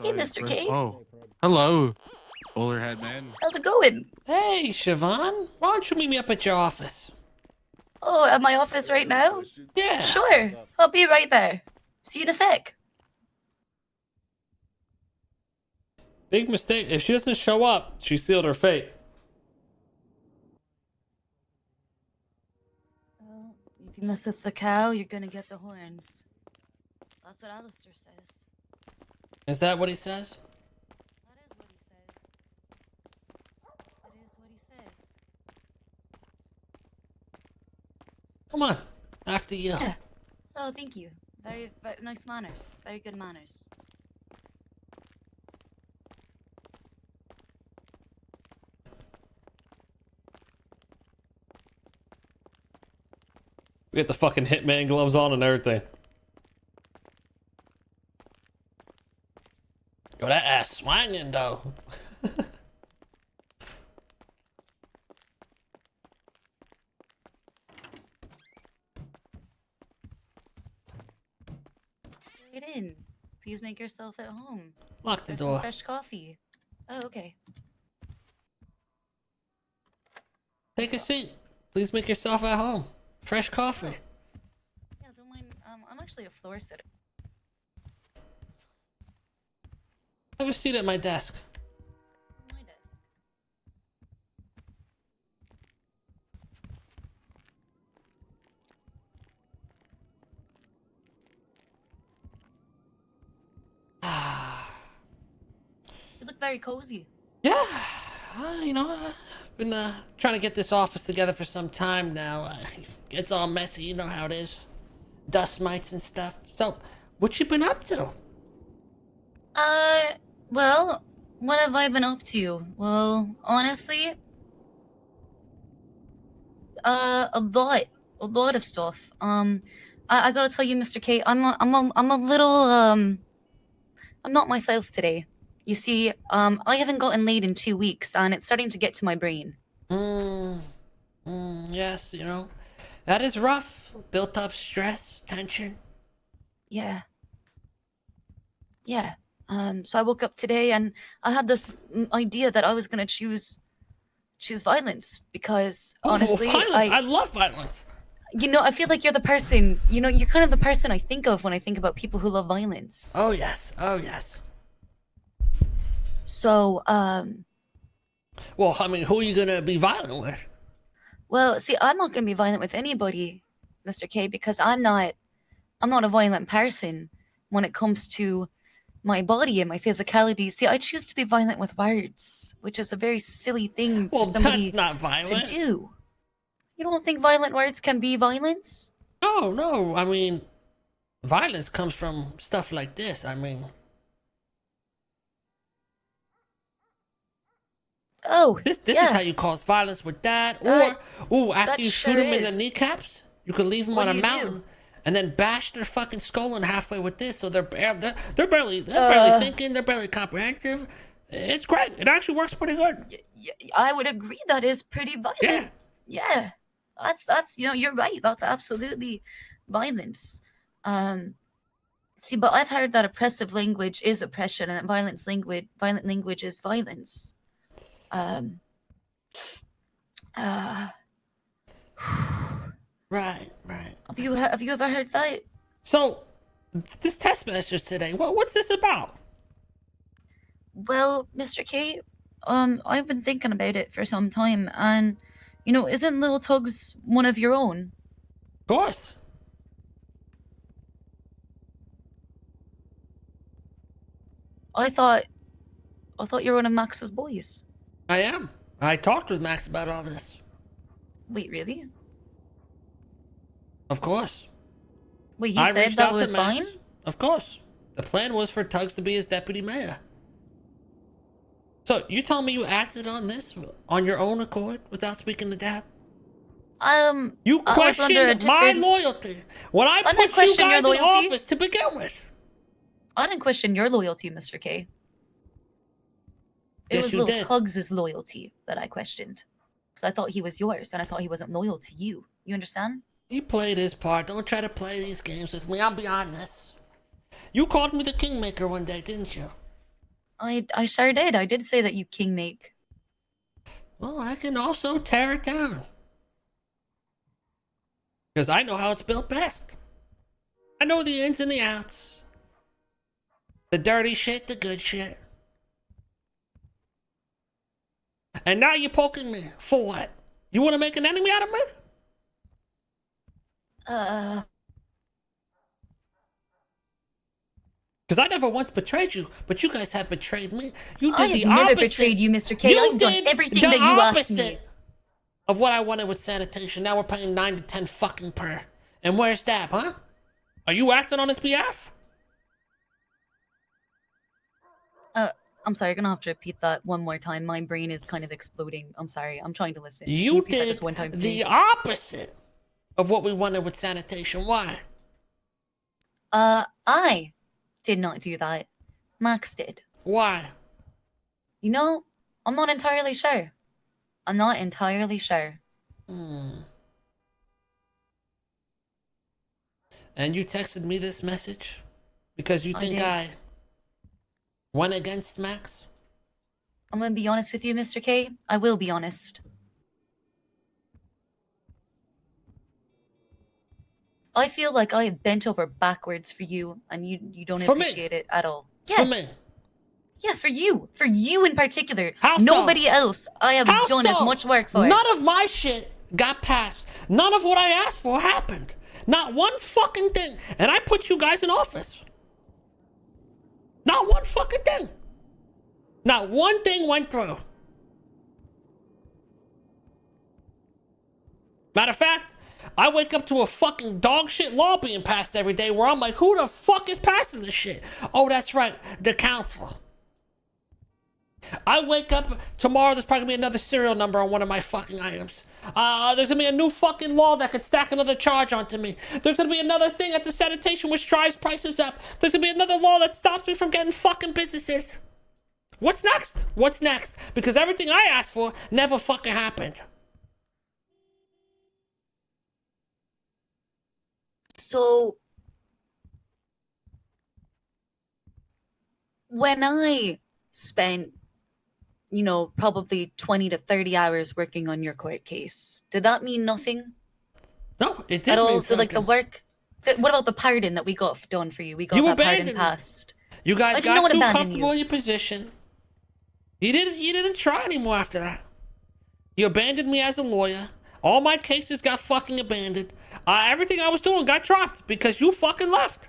Hey, Mr. K. Oh, hello, bowler head man. How's it going? Hey, Siobhan, why don't you meet me up at your office? Oh, at my office right now? Yeah. Sure. I'll be right there. See you in a sec. Big mistake. If she doesn't show up, she sealed her fate. Well, if you mess with the cow, you're gonna get the horns. That's what Alistair says. Is that what he says? That is what he says. That is what he says. Come on, after you. Yeah. Oh, thank you. Very, very nice manners. Very good manners. We get the fucking hitman gloves on and everything. Yo, that ass swinging though. Get in. Please make yourself at home. Lock the There's door. some fresh coffee. Oh, okay. Take a seat. Please make yourself at home. Fresh coffee. Yeah, don't mind. I'm actually a floor sitter. Have a seat at my desk. On my desk. You look very cozy. Yeah, I've been trying to get this office together for some time now. It's all messy, you know how it is. Dust mites and stuff. So, what you been up to? Well, what have I been up to? Well, honestly, a lot of stuff. I gotta tell you, Mr. K, I'm a little, I'm not myself today. You see, I haven't gotten laid in 2 weeks, and it's starting to get to my brain. Yes, that is rough. Built up stress, tension. Yeah. Yeah. So I woke up today and I had this idea that I was gonna choose violence because honestly, violence. I love violence. I feel like you're the person. You're kind of the person I think of when I think about people who love violence. Oh yes. Oh yes. So, well, I mean, who are you gonna be violent with? well, see, I'm not gonna be violent with anybody, Mr. K, because I'm not a violent person when it comes to my body and my physicality. See, I choose to be violent with words, which is a very silly thing for somebody that's not violent. to do. You don't think violent words can be violence? No. I mean, violence comes from stuff like this. I mean, oh, this yeah. is how you cause violence with that. Or after you shoot sure them in the is. kneecaps, you could leave them What on do a you mountain do? and then bash their fucking skull in halfway with this, so they're barely thinking, they're barely comprehensive. It's great. It actually works pretty good. I would agree that is pretty violent. Yeah. Yeah. That's you're right. That's absolutely violence. See, but I've heard that oppressive language is oppression and that violent language is violence. Right. Have you ever heard that? So, this test message today, what's this about? Well, Mr. K, I've been thinking about it for some time, and isn't Little Tugs one of your own? Of course. I thought you were one of Max's boys. I am. I talked with Max about all this. Wait, really? Of course. Wait, he I said reached that out to was Max. fine? Of course. The plan was for Tugs to be his deputy mayor. So, you tell me you acted on this on your own accord without speaking to Dad? You questioned my loyalty when I put you guys in office to begin with. I didn't question your loyalty, Mr. K. It Yes, was you Little did. Tugs' loyalty that I questioned. Because I thought he was yours, and I thought he wasn't loyal to you. You understand? He played his part. Don't try to play these games with me. I'm beyond this. You called me the Kingmaker one day, didn't you? I sure did. I did say that you king make. Well, I can also tear it down. Because I know how it's built best. I know the ins and the outs. The dirty shit, the good shit. And now you're poking me. For what? You want to make an enemy out of me? Because I never once betrayed you, but you guys have betrayed me. You did I the have never opposite. betrayed you, Mr. K. I've done everything that you asked me. Of what I wanted with sanitation. Now we're paying 9 to 10 fucking per. And where's Dab, huh? Are you acting on his behalf? I'm sorry, you're gonna have to repeat that one more time. My brain is kind of exploding. I'm sorry. I'm trying to listen. You repeat that did just one time, the please? opposite of what we wanted with sanitation. Why? I did not do that. Max did. Why? You know, I'm not entirely sure. I'm not entirely sure. And you texted me this message because you think I went against Max? I'm gonna be honest with you, Mr. K. I will be honest. I feel like I have bent over backwards for you, and you don't appreciate it at all. Yeah. For me? Yeah, for you. For you in particular. How Nobody so? else I have How done so? as much work for. None of my shit got passed. None of what I asked for happened. Not one fucking thing. And I put you guys in office. Not one fucking thing. Not one thing went through. Matter of fact, I wake up to a fucking dog shit law being passed every day where I'm like, who the fuck is passing this shit? Oh, that's right, the council. I wake up tomorrow, there's probably gonna be another serial number on one of my fucking items. There's gonna be a new fucking law that could stack another charge onto me. There's gonna be another thing at the sanitation which drives prices up. There's gonna be another law that stops me from getting fucking businesses. What's next? What's next? Because everything I asked for never fucking happened. So, when I spent, probably 20 to 30 hours working on your court case, did that mean nothing? No, it didn't at all. mean So, like, the work. What about the pardon that we got done for you? We got that pardon passed. You guys got too comfortable in your position. You didn't try anymore after that. You abandoned me as a lawyer. All my cases got fucking abandoned. Everything I was doing got dropped because you fucking left.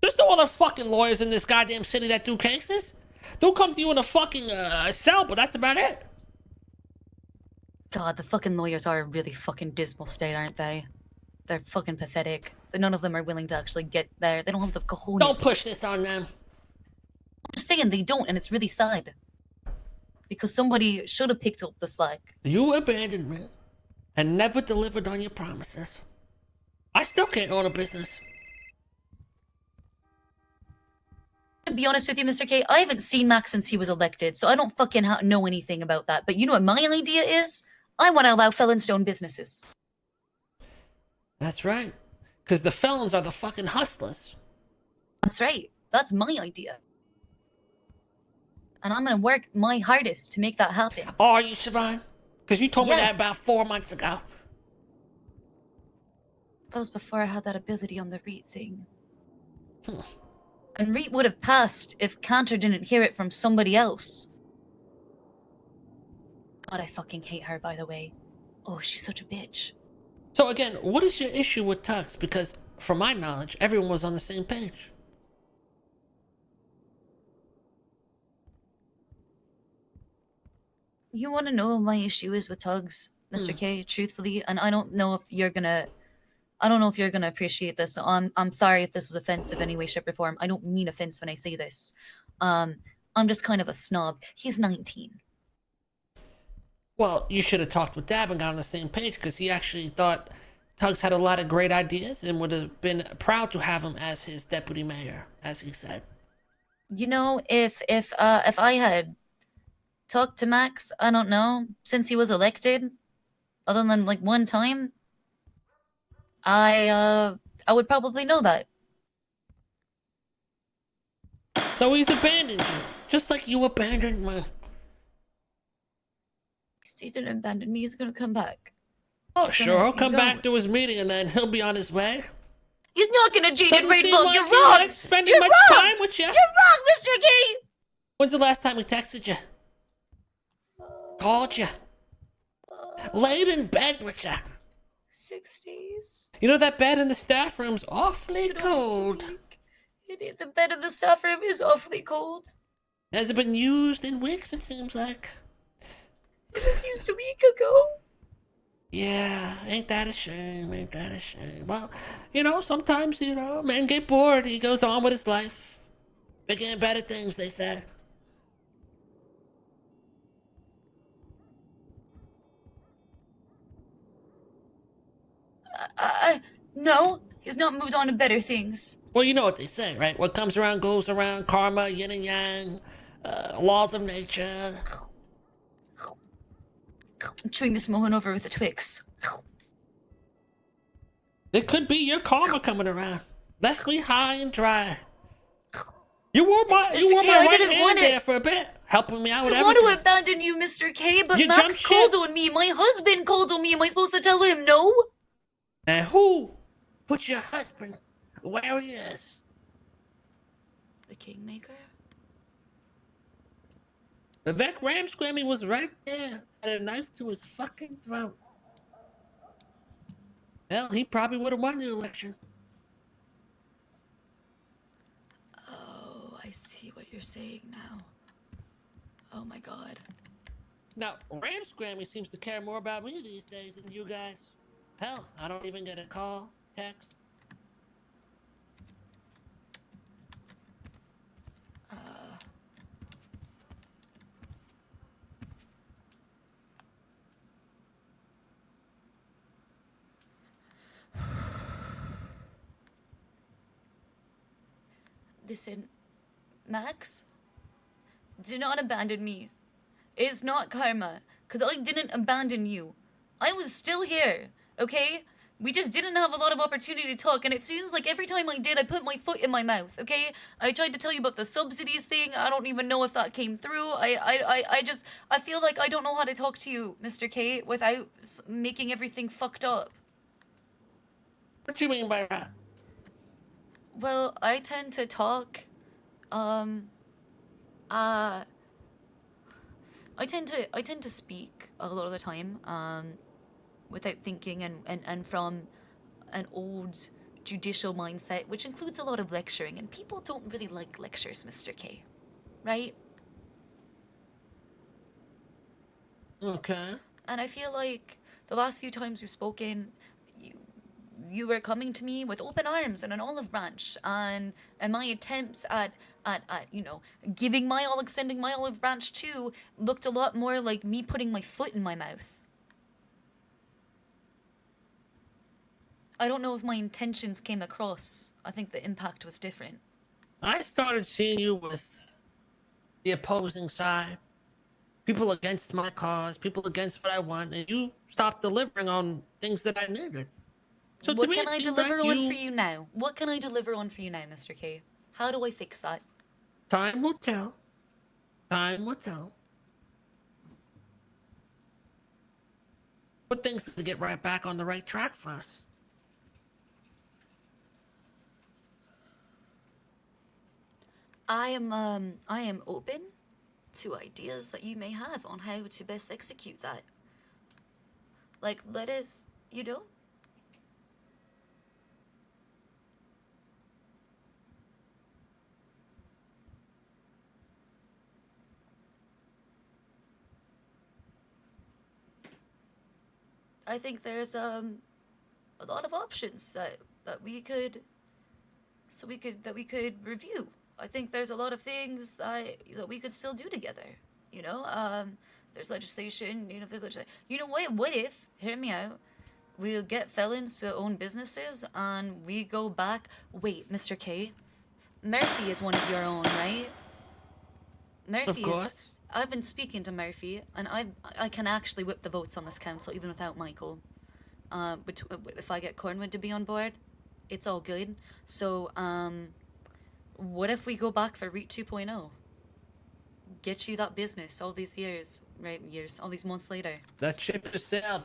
There's no other fucking lawyers in this goddamn city that do cases. They'll come to you in a fucking cell, but that's about it. God, the fucking lawyers are a really fucking dismal state, aren't they? They're fucking pathetic. None of them are willing to actually get there. They don't have the cojones. Don't push this on them. I'm just saying they don't, and it's really sad. Because somebody should have picked up the slack. You abandoned me and never delivered on your promises. I still can't own a business. To be honest with you, Mr. K, I haven't seen Max since he was elected, so I don't fucking know anything about that. But you know what my idea is? I want to allow felons to own businesses. That's right. Because the felons are the fucking hustlers. That's right. That's my idea. And I'm going to work my hardest to make that happen. Are you, Siobhan? Because you told me that about 4 months ago. That was before I had that ability on the REIT thing. And REIT would have passed if Cantor didn't hear it from somebody else. God, I fucking hate her, by the way. Oh, she's such a bitch. So again, what is your issue with Tux? Because from my knowledge, everyone was on the same page. You want to know what my issue is with Tugs, Mr. K, truthfully, and I don't know if you're gonna appreciate this. So I'm sorry if this is offensive in any way, shape, or form. I don't mean offense when I say this. I'm just kind of a snob. He's 19. Well, you should have talked with Dab and got on the same page because he actually thought Tugs had a lot of great ideas and would have been proud to have him as his deputy mayor, as he said. You know, if I had talked to Max, I don't know, since he was elected, other than like one time, I would probably know that. So he's abandoned you, just like you abandoned me. He didn't abandon me. He's gonna come back. Oh, sure, he'll come back to his meeting and then he'll be on his way. He's not gonna change it right long. Like You're wrong. Like spending much time with you. You're wrong, Mr. K. When's the last time he texted you? Called you? Laid in bed with you? 6 days. You know that bed in the staff room's awfully cold. The bed in the staff room is awfully cold. Hasn't been used in weeks, it seems like. It was used a week ago. Yeah, ain't that a shame, ain't that a shame. Well, sometimes, men get bored. He goes on with his life. Bigger and better things, they say. No, he's not moved on to better things. Well, you know what they say, right? What comes around goes around. Karma, yin and yang, laws of nature. I'm chewing this moment over with a Twix. It could be your karma coming around. Left me high and dry. You wore my right hand there for a bit, helping me out with everything. I want to abandon you, Mr. K, but Max called on me. My husband called on me. Am I supposed to tell him no? And who put your husband where he is? The Kingmaker? Vivek Ramsquammy was right there, had a knife to his fucking throat. Hell, he probably would have won the election. Oh, I see what you're saying now. Oh my god. Now, Ramsquammy seems to care more about me these days than you guys. Hell, I don't even get a call, text. Listen, Max, do not abandon me. It's not karma, because I didn't abandon you. I was still here, okay? We just didn't have a lot of opportunity to talk, and it feels like every time I did, I put my foot in my mouth, okay? I tried to tell you about the subsidies thing. I don't even know if that came through. I feel like I don't know how to talk to you, Mr. K, without making everything fucked up. What do you mean by that? Well, I tend to talk, I tend to speak a lot of the time, without thinking and from an old judicial mindset, which includes a lot of lecturing, and people don't really like lectures, Mr. K, right? Okay. And I feel like the last few times we've spoken, you were coming to me with open arms and an olive branch, and my attempts at giving my all, extending my olive branch too, looked a lot more like me putting my foot in my mouth. I don't know if my intentions came across. I think the impact was different. I started seeing you with the opposing side. People against my cause, people against what I want, and you stopped delivering on things that I needed. So what can I deliver on for you now? What can I deliver on for you now, Mr. K? How do I fix that? Time will tell. Time will tell. Put things to get right back on the right track for us. I am open to ideas that you may have on how to best execute that. Like, let us, I think there's a lot of options that we could review. I think there's a lot of things that we could still do together. There's legislation. If there's legislation, what if? Hear me out. We'll get felons to own businesses, and we go back. Wait, Mr. K, Murphy is one of your own, right? Murphy of course. I've been speaking to Murphy, and I can actually whip the votes on this council even without Michael. If I get Cornwood to be on board, it's all good. So What if we go back for REIT 2.0? Get you that business all these years, right? All these months later. That ship is sailed.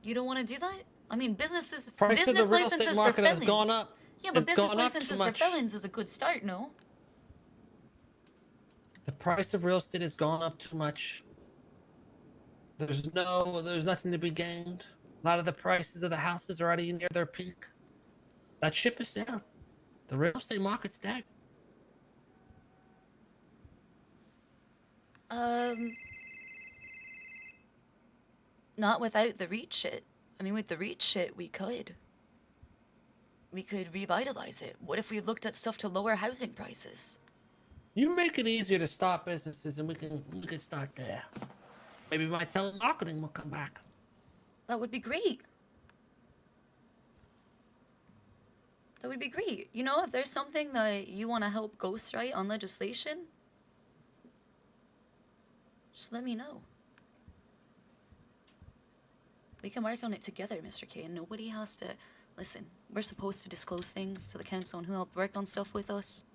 You don't want to do that? I mean, Price of the business real estate licenses for market has felons. gone up. Yeah, but It's business gone up too licenses for much. felons is a good start, no? The price of real estate has gone up too much. There's nothing to be gained. A lot of the prices of the houses are already near their peak. That ship is sailed. The real estate market's dead. Not without the REIT shit. I mean, with the REIT shit, we could. We could revitalize it. What if we looked at stuff to lower housing prices? You make it easier to start businesses, and we can start there. Maybe my telemarketing will come back. That would be great. That would be great. You know, if there's something that you want to help ghostwrite on legislation, just let me know. We can work on it together, Mr. K, and nobody has to... Listen, we're supposed to disclose things to the council and who helped work on stuff with us.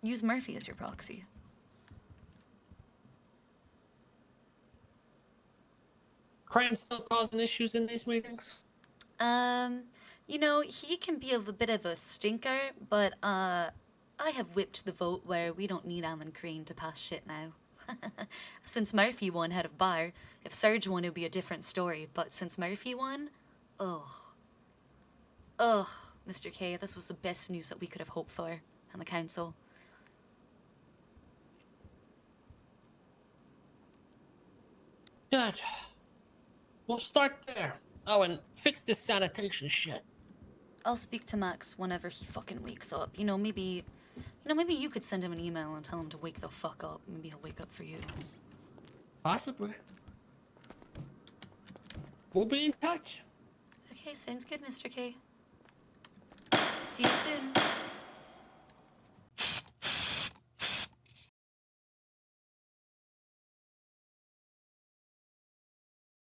Use Murphy as your proxy. Crane's still causing issues in these meetings? You know, he can be a bit of a stinker, but, I have whipped the vote where we don't need Alan Crane to pass shit now. Since Murphy won head of bar, if Serge won, it would be a different story, but since Murphy won, ugh, Mr. K, this was the best news that we could have hoped for on the council. Good. We'll start there. Oh, and fix this sanitation shit. I'll speak to Max whenever he fucking wakes up. Maybe you could send him an email and tell him to wake the fuck up. Maybe he'll wake up for you. Possibly. We'll be in touch. Okay, sounds good, Mr. K. See you soon.